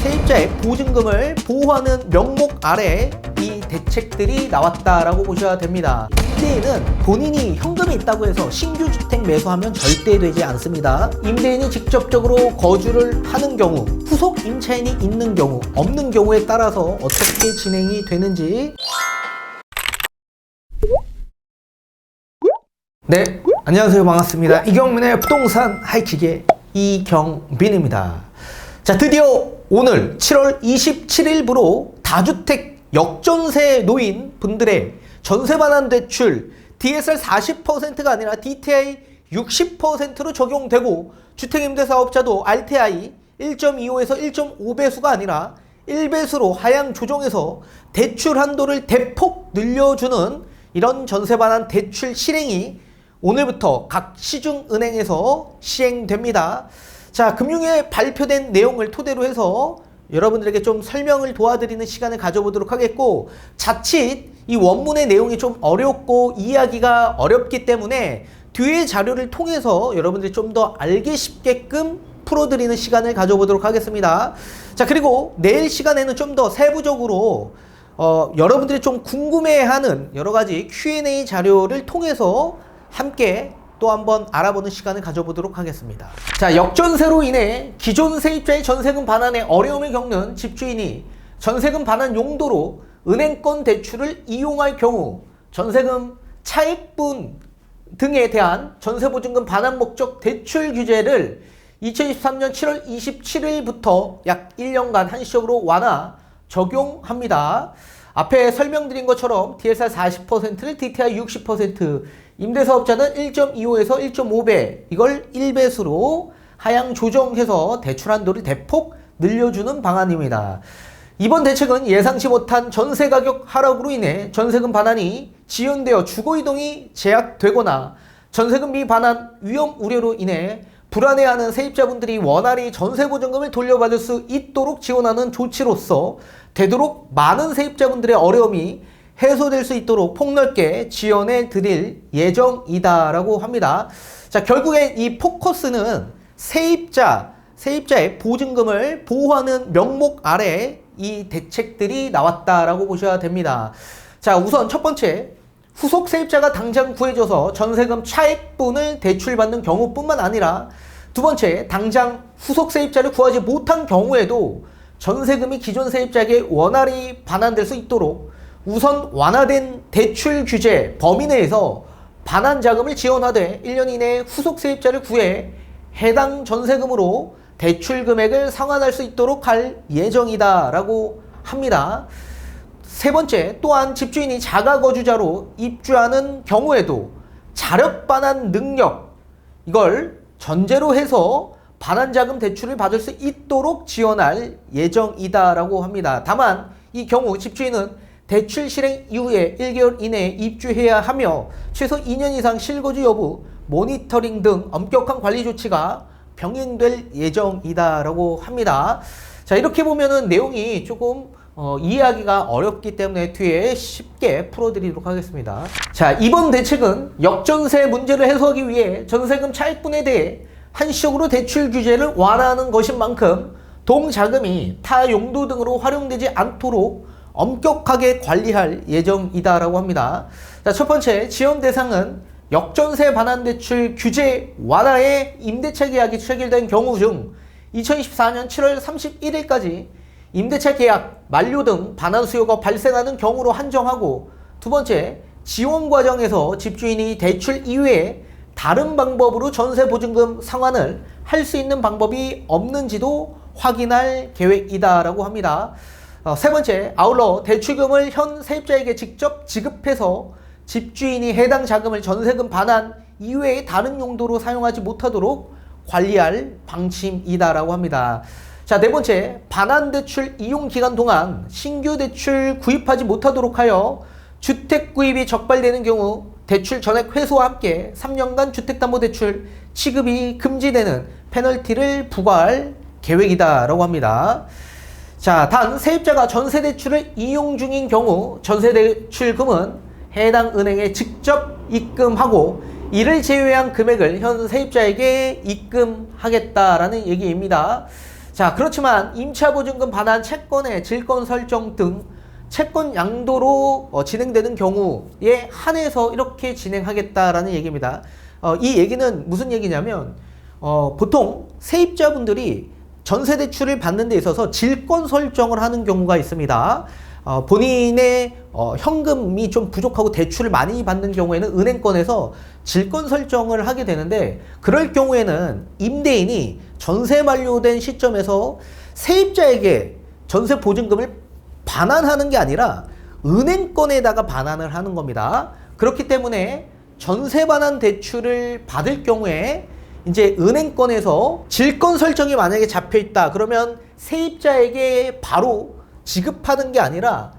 세입자의 보증금을 보호하는 명목 아래 이 대책들이 나왔다라고 보셔야 됩니다. 임대인은 본인이 현금이 있다고 해서 신규 주택 매수하면 절대 되지 않습니다. 임대인이 직접적으로 거주를 하는 경우, 후속 임차인이 있는 경우, 없는 경우에 따라서 어떻게 진행이 되는지. 네, 안녕하세요. 반갑습니다. 이경민의 부동산 하이킥의 이경민입니다. 자, 드디어 오늘 7월 27일부로 다주택 역전세 노인 분들의 전세 반환 대출 DSR 40%가 아니라 DTI 60%로 적용되고, 주택임대사업자도 RTI 1.25에서 1.5배수가 아니라 1배수로 하향 조정해서 대출 한도를 대폭 늘려주는 이런 전세 반환 대출 실행이 오늘부터 각 시중은행에서 시행됩니다. 자, 금융위에 발표된 내용을 토대로 해서 여러분들에게 좀 설명을 도와드리는 시간을 가져보도록 하겠고, 자칫 이 원문의 내용이 좀 어렵고 이해하기가 어렵기 때문에 뒤에 자료를 통해서 여러분들이 좀 더 알기 쉽게끔 풀어드리는 시간을 가져보도록 하겠습니다. 자, 그리고 내일 시간에는 좀 더 세부적으로 여러분들이 좀 궁금해하는 여러가지 Q&A 자료를 통해서 함께 또 한번 알아보는 시간을 가져보도록 하겠습니다. 자, 역전세로 인해 기존 세입자의 전세금 반환에 어려움을 겪는 집주인이 전세금 반환 용도로 은행권 대출을 이용할 경우 전세금 차익분 등에 대한 전세보증금 반환 목적 대출 규제를 2023년 7월 27일부터 약 1년간 한시적으로 완화 적용합니다. 앞에 설명드린 것처럼 DSR 40%를 DTI 60%, 임대사업자는 1.25에서 1.5배, 이걸 1배수로 하향 조정해서 대출 한도를 대폭 늘려주는 방안입니다. 이번 대책은 예상치 못한 전세가격 하락으로 인해 전세금 반환이 지연되어 주거이동이 제약되거나 전세금 미반환 위험 우려로 인해 불안해하는 세입자분들이 원활히 전세보증금을 돌려받을 수 있도록 지원하는 조치로서 되도록 많은 세입자분들의 어려움이 해소될 수 있도록 폭넓게 지원해 드릴 예정이다라고 합니다. 자, 결국에 이 포커스는 세입자의 보증금을 보호하는 명목 아래 이 대책들이 나왔다라고 보셔야 됩니다. 자, 우선 첫 번째, 후속 세입자가 당장 구해져서 전세금 차익분을 대출받는 경우뿐만 아니라, 두 번째, 당장 후속 세입자를 구하지 못한 경우에도 전세금이 기존 세입자에게 원활히 반환될 수 있도록 우선 완화된 대출 규제 범위 내에서 반환 자금을 지원하되 1년 이내에 후속 세입자를 구해 해당 전세금으로 대출 금액을 상환할 수 있도록 할 예정이다 라고 합니다. 세 번째, 또한 집주인이 자가거주자로 입주하는 경우에도 자력 반환 능력, 이걸 전제로 해서 반환자금 대출을 받을 수 있도록 지원할 예정이다 라고 합니다. 다만 이 경우 집주인은 대출 실행 이후에 1개월 이내에 입주해야 하며 최소 2년 이상 실거주 여부, 모니터링 등 엄격한 관리 조치가 병행될 예정이다 라고 합니다. 자, 이렇게 보면은 내용이 조금 이해하기가 어렵기 때문에 뒤에 쉽게 풀어드리도록 하겠습니다. 자, 이번 대책은 역전세 문제를 해소하기 위해 전세금 차익분에 대해 한시적으로 대출 규제를 완화하는 것인 만큼 동자금이 타 용도 등으로 활용되지 않도록 엄격하게 관리할 예정이다라고 합니다. 자, 첫 번째, 지원 대상은 역전세 반환 대출 규제 완화에 임대차 계약이 체결된 경우 중 2024년 7월 31일까지 임대차 계약 만료 등 반환 수요가 발생하는 경우로 한정하고, 두 번째, 지원 과정에서 집주인이 대출 이외에 다른 방법으로 전세 보증금 상환을 할 수 있는 방법이 없는지도 확인할 계획이다라고 합니다. 세 번째, 아울러 대출금을 현 세입자에게 직접 지급해서 집주인이 해당 자금을 전세금 반환 이외의 다른 용도로 사용하지 못하도록 관리할 방침이다라고 합니다. 자, 네 번째, 반환 대출 이용 기간 동안 신규 대출 구입하지 못하도록 하여 주택 구입이 적발되는 경우 대출 전액 회수와 함께 3년간 주택담보대출 취급이 금지되는 페널티를 부과할 계획이다라고 합니다. 자, 단 세입자가 전세대출을 이용 중인 경우 전세대출금은 해당 은행에 직접 입금하고 이를 제외한 금액을 현 세입자에게 입금하겠다라는 얘기입니다. 자, 그렇지만 임차보증금 반환 채권의 질권 설정 등 채권 양도로 진행되는 경우에 한해서 이렇게 진행하겠다라는 얘기입니다. 이 얘기는 무슨 얘기냐면 보통 세입자분들이 전세대출을 받는 데 있어서 질권 설정을 하는 경우가 있습니다. 본인의 현금이 좀 부족하고 대출을 많이 받는 경우에는 은행권에서 질권 설정을 하게 되는데, 그럴 경우에는 임대인이 전세 만료된 시점에서 세입자에게 전세 보증금을 반환하는 게 아니라 은행권에다가 반환을 하는 겁니다. 그렇기 때문에 전세 반환 대출을 받을 경우에 이제 은행권에서 질권 설정이 만약에 잡혀 있다 그러면 세입자에게 바로 지급하는 게 아니라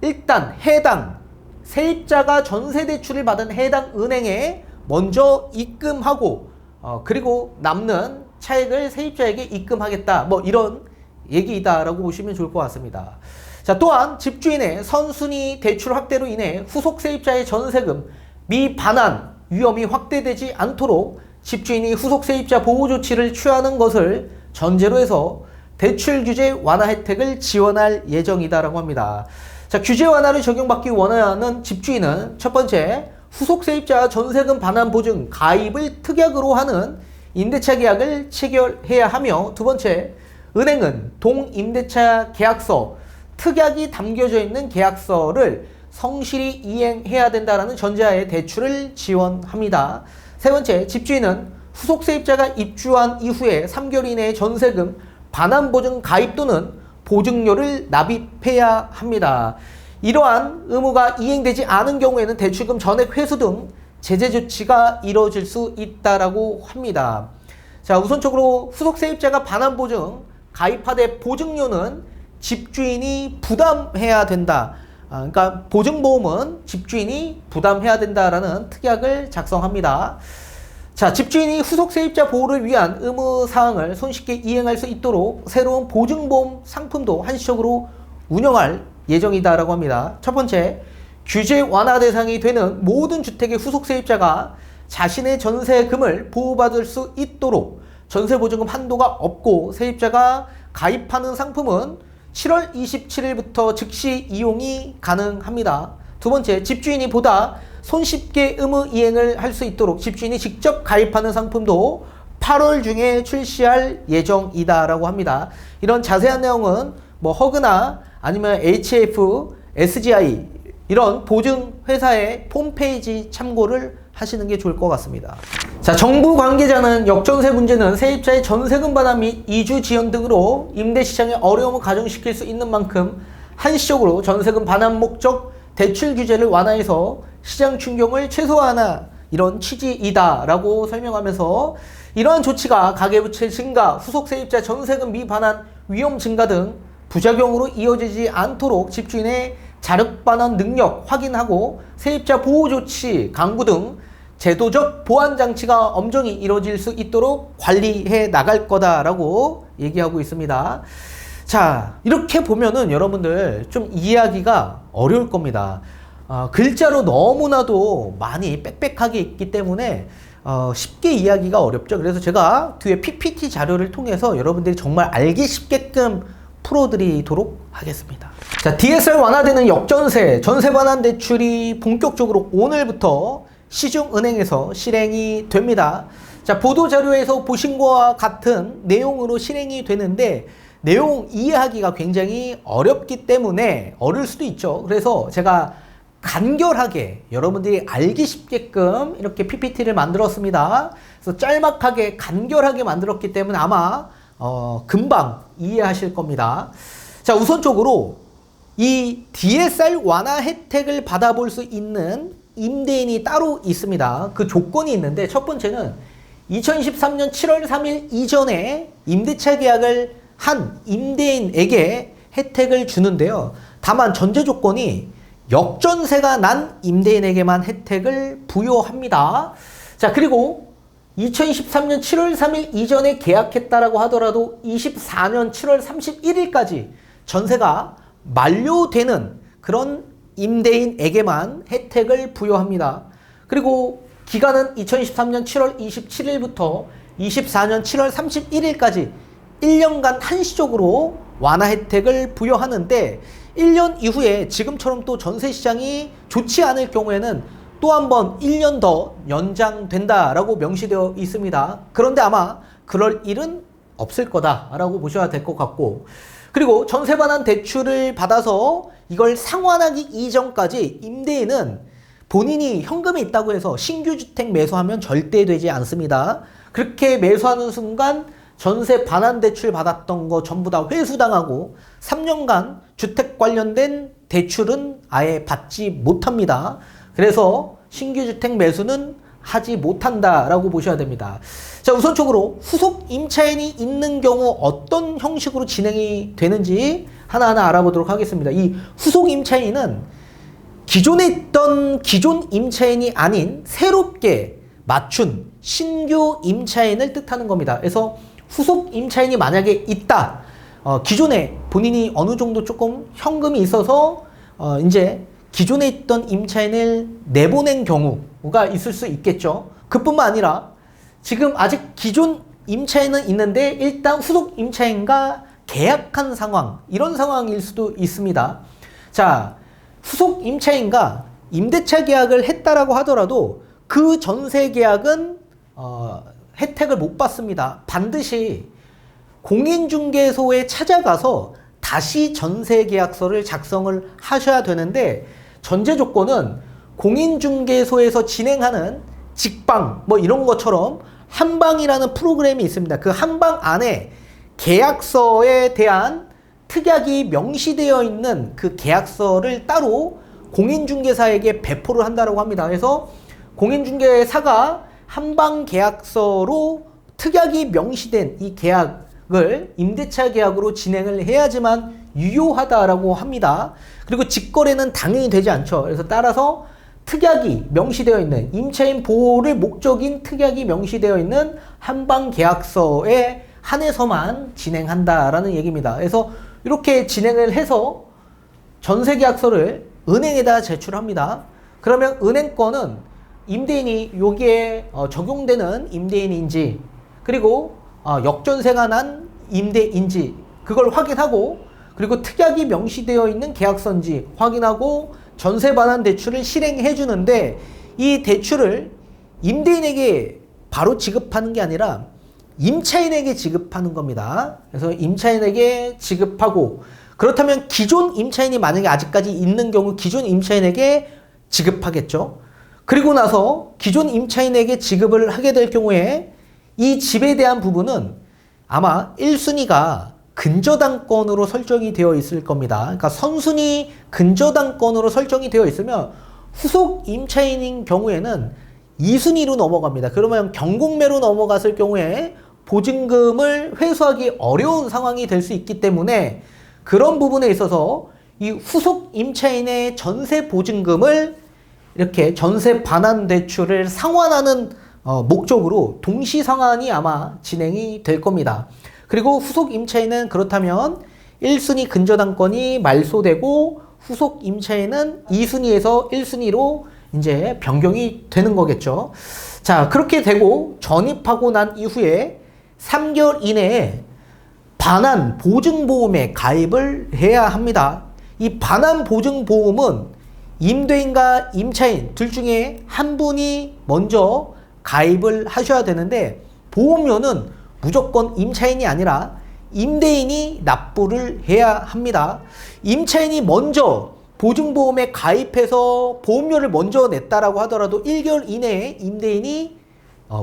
일단 해당 세입자가 전세 대출을 받은 해당 은행에 먼저 입금하고 그리고 남는 차액을 세입자에게 입금하겠다, 뭐 이런 얘기다라고 보시면 좋을 것 같습니다. 자, 또한 집주인의 선순위 대출 확대로 인해 후속 세입자의 전세금 미반환 위험이 확대되지 않도록 집주인이 후속 세입자 보호 조치를 취하는 것을 전제로 해서 대출 규제 완화 혜택을 지원할 예정이다라고 합니다. 자, 규제 완화를 적용받기 원하는 집주인은 첫 번째, 후속 세입자 전세금 반환 보증 가입을 특약으로 하는 임대차 계약을 체결해야 하며, 두 번째, 은행은 동임대차 계약서 특약이 담겨져 있는 계약서를 성실히 이행해야 된다라는 전제하에 대출을 지원합니다. 세 번째, 집주인은 후속 세입자가 입주한 이후에 3개월 이내에 전세금 반환 보증 가입 또는 보증료를 납입해야 합니다. 이러한 의무가 이행되지 않은 경우에는 대출금 전액 회수 등 제재 조치가 이루어질 수 있다라고 합니다. 자, 우선적으로 후속 세입자가 반환 보증 가입하되 보증료는 집주인이 부담해야 된다. 그러니까 보증보험은 집주인이 부담해야 된다라는 특약을 작성합니다. 자, 집주인이 후속 세입자 보호를 위한 의무사항을 손쉽게 이행할 수 있도록 새로운 보증보험 상품도 한시적으로 운영할 예정이다라고 합니다. 첫 번째, 규제 완화 대상이 되는 모든 주택의 후속 세입자가 자신의 전세금을 보호받을 수 있도록 전세보증금 한도가 없고, 세입자가 가입하는 상품은 7월 27일부터 즉시 이용이 가능합니다. 두 번째, 집주인이 보다 손쉽게 의무 이행을 할 수 있도록 집주인이 직접 가입하는 상품도 8월 중에 출시할 예정이다라고 합니다. 이런 자세한 내용은 뭐 허그나 아니면 HF, SGI 이런 보증회사의 홈페이지 참고를 하시는 게 좋을 것 같습니다. 자, 정부 관계자는 역전세 문제는 세입자의 전세금 반환 및 이주 지연 등으로 임대시장에 어려움을 가중시킬 수 있는 만큼 한시적으로 전세금 반환 목적 대출 규제를 완화해서 시장 충격을 최소화하나 이런 취지이다라고 설명하면서, 이러한 조치가 가계부채 증가, 후속 세입자 전세금 미반환 위험 증가 등 부작용으로 이어지지 않도록 집주인의 자력 반환 능력 확인하고 세입자 보호 조치 강구 등 제도적 보완 장치가 엄정히 이루어질 수 있도록 관리해 나갈 거다라고 얘기하고 있습니다. 자, 이렇게 보면은 여러분들 좀 이해하기가 어려울 겁니다. 글자로 너무나도 많이 빽빽하게 있기 때문에 쉽게 이해하기가 어렵죠. 그래서 제가 뒤에 PPT 자료를 통해서 여러분들이 정말 알기 쉽게끔 풀어드리도록 하겠습니다. 자, DSR 완화되는 역전세, 전세 반환 대출이 본격적으로 오늘부터 시중은행에서 실행이 됩니다. 자, 보도자료에서 보신 것과 같은 내용으로 실행이 되는데 내용 이해하기가 굉장히 어렵기 때문에 어려울 수도 있죠. 그래서 제가 간결하게 여러분들이 알기 쉽게끔 이렇게 PPT를 만들었습니다. 그래서 짤막하게 간결하게 만들었기 때문에 아마 금방 이해하실 겁니다. 자, 우선적으로 이 DSR 완화 혜택을 받아볼 수 있는 임대인이 따로 있습니다. 그 조건이 있는데, 첫 번째는 2023년 7월 3일 이전에 임대차 계약을 한 임대인에게 혜택을 주는데요. 다만 전제 조건이 역전세가 난 임대인에게만 혜택을 부여합니다. 자, 그리고 2023년 7월 3일 이전에 계약했다라고 하더라도 24년 7월 31일까지 전세가 만료되는 그런 임대인에게만 혜택을 부여합니다. 그리고 기간은 2023년 7월 27일부터 24년 7월 31일까지 1년간 한시적으로 완화 혜택을 부여하는데 1년 이후에 지금처럼 또 전세 시장이 좋지 않을 경우에는 또 한 번 1년 더 연장된다라고 명시되어 있습니다. 그런데 아마 그럴 일은 없을 거다라고 보셔야 될 것 같고, 그리고 전세 반환 대출을 받아서 이걸 상환하기 이전까지 임대인은 본인이 현금이 있다고 해서 신규 주택 매수하면 절대 되지 않습니다. 그렇게 매수하는 순간 전세 반환 대출 받았던 거 전부 다 회수당하고 3년간 주택 관련된 대출은 아예 받지 못합니다. 그래서 신규 주택 매수는 하지 못한다라고 보셔야 됩니다. 자, 우선적으로 후속 임차인이 있는 경우 어떤 형식으로 진행이 되는지 하나하나 알아보도록 하겠습니다. 이 후속 임차인은 기존에 있던 기존 임차인이 아닌 새롭게 맞춘 신규 임차인을 뜻하는 겁니다. 그래서 후속 임차인이 만약에 있다, 기존에 본인이 어느 정도 조금 현금이 있어서 이제 기존에 있던 임차인을 내보낸 경우가 있을 수 있겠죠. 그뿐만 아니라 지금 아직 기존 임차인은 있는데 일단 후속 임차인과 계약한 상황, 이런 상황일 수도 있습니다. 자, 후속 임차인과 임대차 계약을 했다라고 하더라도 그 전세 계약은 혜택을 못 받습니다. 반드시 공인중개소에 찾아가서 다시 전세 계약서를 작성을 하셔야 되는데, 전제 조건은 공인중개소에서 진행하는 직방 뭐 이런 것처럼 한방이라는 프로그램이 있습니다. 그 한방 안에 계약서에 대한 특약이 명시되어 있는 그 계약서를 따로 공인중개사에게 배포를 한다고 합니다. 그래서 공인중개사가 한방 계약서로 특약이 명시된 이 계약을 임대차 계약으로 진행을 해야지만 유효하다라고 합니다. 그리고 직거래는 당연히 되지 않죠. 그래서 따라서 특약이 명시되어 있는, 임차인 보호를 목적인 특약이 명시되어 있는 한방 계약서에 한해서만 진행한다라는 얘기입니다. 그래서 이렇게 진행을 해서 전세 계약서를 은행에다 제출합니다. 그러면 은행권은 임대인이 여기에 적용되는 임대인인지, 그리고 역전세가 난 임대인지 그걸 확인하고, 그리고 특약이 명시되어 있는 계약서인지 확인하고 전세 반환 대출을 실행해 주는데, 이 대출을 임대인에게 바로 지급하는 게 아니라 임차인에게 지급하는 겁니다. 그래서 임차인에게 지급하고, 그렇다면 기존 임차인이 만약에 아직까지 있는 경우 기존 임차인에게 지급하겠죠. 그리고 나서 기존 임차인에게 지급을 하게 될 경우에 이 집에 대한 부분은 아마 1순위가 근저당권으로 설정이 되어 있을 겁니다. 그러니까 선순위 근저당권으로 설정이 되어 있으면 후속 임차인인 경우에는 2순위로 넘어갑니다. 그러면 경공매로 넘어갔을 경우에 보증금을 회수하기 어려운 상황이 될 수 있기 때문에, 그런 부분에 있어서 이 후속 임차인의 전세 보증금을 이렇게 전세 반환 대출을 상환하는 목적으로 동시 상환이 아마 진행이 될 겁니다. 그리고 후속 임차인은 그렇다면 1순위 근저당권이 말소되고 후속 임차인은 2순위에서 1순위로 이제 변경이 되는 거겠죠. 자, 그렇게 되고 전입하고 난 이후에 3개월 이내에 반환 보증보험에 가입을 해야 합니다. 이 반환 보증보험은 임대인과 임차인 둘 중에 한 분이 먼저 가입을 하셔야 되는데, 보험료는 무조건 임차인이 아니라 임대인이 납부를 해야 합니다. 임차인이 먼저 보증보험에 가입해서 보험료를 먼저 냈다라고 하더라도 1개월 이내에 임대인이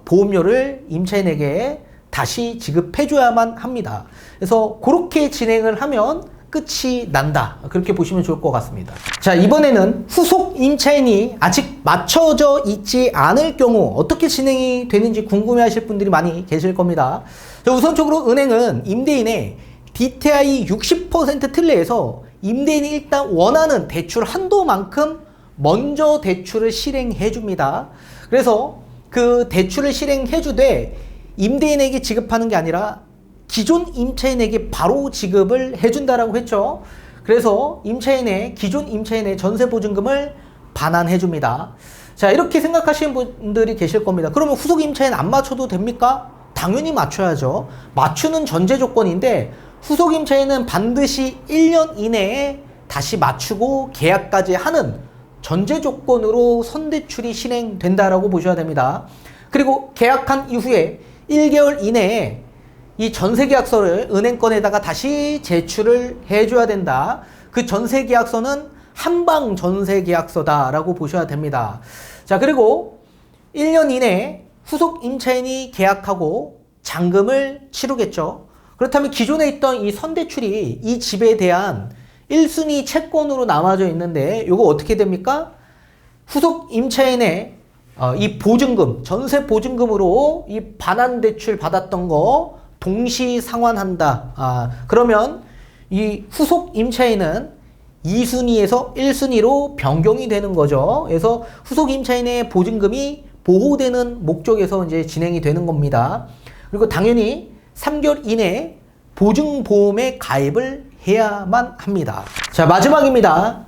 보험료를 임차인에게 다시 지급해줘야만 합니다. 그래서 그렇게 진행을 하면 끝이 난다, 그렇게 보시면 좋을 것 같습니다. 자, 이번에는 후속 임차인이 아직 맞춰져 있지 않을 경우 어떻게 진행이 되는지 궁금해 하실 분들이 많이 계실 겁니다. 자, 우선적으로 은행은 임대인의 DTI 60% 틀내에서 임대인이 일단 원하는 대출 한도만큼 먼저 대출을 실행해 줍니다. 그래서 그 대출을 실행해 주되 임대인에게 지급하는 게 아니라 기존 임차인에게 바로 지급을 해준다라고 했죠. 그래서 기존 임차인의 전세보증금을 반환해줍니다. 자, 이렇게 생각하시는 분들이 계실 겁니다. 그러면 후속 임차인 안 맞춰도 됩니까? 당연히 맞춰야죠. 맞추는 전제 조건인데 후속 임차인은 반드시 1년 이내에 다시 맞추고 계약까지 하는 전제 조건으로 선대출이 실행된다라고 보셔야 됩니다. 그리고 계약한 이후에 1개월 이내에 이 전세계약서를 은행권에다가 다시 제출을 해줘야 된다. 그 전세계약서는 한방 전세계약서다라고 보셔야 됩니다. 자, 그리고 1년 이내에 후속 임차인이 계약하고 잔금을 치르겠죠. 그렇다면 기존에 있던 이 선대출이 이 집에 대한 1순위 채권으로 남아져 있는데 이거 어떻게 됩니까? 후속 임차인의 이 보증금, 전세 보증금으로 이 반환대출 받았던 거 동시 상환한다. 그러면 이 후속 임차인은 2순위에서 1순위로 변경이 되는 거죠. 그래서 후속 임차인의 보증금이 보호되는 목적에서 이제 진행이 되는 겁니다. 그리고 당연히 3개월 이내에 보증보험에 가입을 해야만 합니다. 자, 마지막입니다.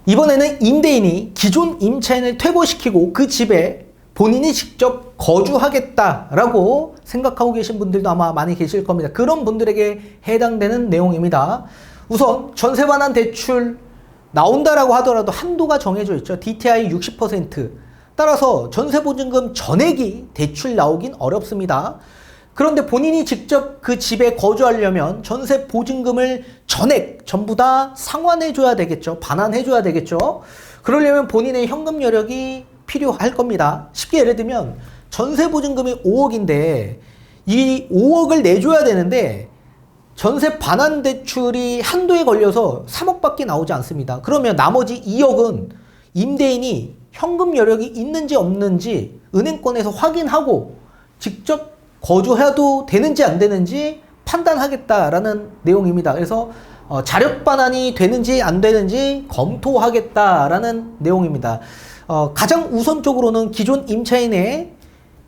이번에는 임대인이 기존 임차인을 퇴거시키고 그 집에 본인이 직접 거주하겠다라고 생각하고 계신 분들도 아마 많이 계실 겁니다. 그런 분들에게 해당되는 내용입니다. 우선 전세 반환 대출 나온다라고 하더라도 한도가 정해져 있죠. DTI 60%. 따라서 전세 보증금 전액이 대출 나오긴 어렵습니다. 그런데 본인이 직접 그 집에 거주하려면 전세 보증금을 전액 전부 다 상환해줘야 되겠죠. 반환해줘야 되겠죠. 그러려면 본인의 현금 여력이 필요할 겁니다. 쉽게 예를 들면 전세 보증금이 5억인데 이 5억을 내줘야 되는데 전세 반환 대출이 한도에 걸려서 3억밖에 나오지 않습니다. 그러면 나머지 2억은 임대인이 현금 여력이 있는지 없는지 은행권에서 확인하고 직접 거주해도 되는지 안 되는지 판단하겠다라는 내용입니다. 그래서 자력 반환이 되는지 안 되는지 검토하겠다라는 내용입니다. 가장 우선적으로는 기존 임차인의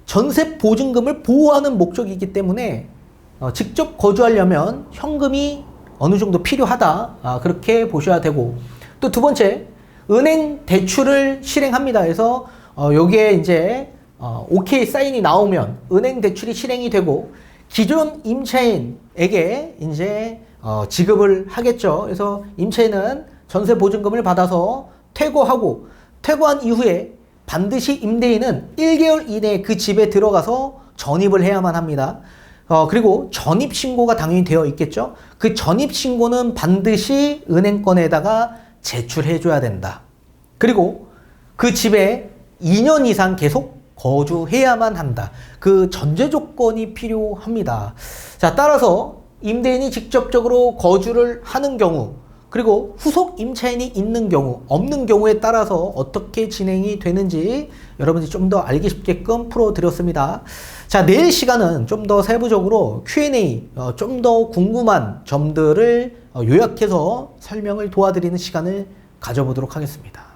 전세 보증금을 보호하는 목적이기 때문에 직접 거주하려면 현금이 어느 정도 필요하다. 그렇게 보셔야 되고, 또 두 번째, 은행 대출을 실행합니다. 그래서 여기에 이제 오케이 사인이 나오면 은행 대출이 실행이 되고 기존 임차인에게 이제 지급을 하겠죠. 그래서 임차인은 전세 보증금을 받아서 퇴거하고 퇴거한 이후에 반드시 임대인은 1개월 이내에 그 집에 들어가서 전입을 해야만 합니다. 그리고 전입신고가 당연히 되어 있겠죠. 그 전입신고는 반드시 은행권에다가 제출해줘야 된다. 그리고 그 집에 2년 이상 계속 거주해야만 한다. 그 전제 조건이 필요합니다. 자, 따라서 임대인이 직접적으로 거주를 하는 경우, 그리고 후속 임차인이 있는 경우, 없는 경우에 따라서 어떻게 진행이 되는지 여러분들이 좀 더 알기 쉽게끔 풀어드렸습니다. 자, 내일 시간은 좀 더 세부적으로 Q&A, 좀 더 궁금한 점들을 요약해서 설명을 도와드리는 시간을 가져보도록 하겠습니다.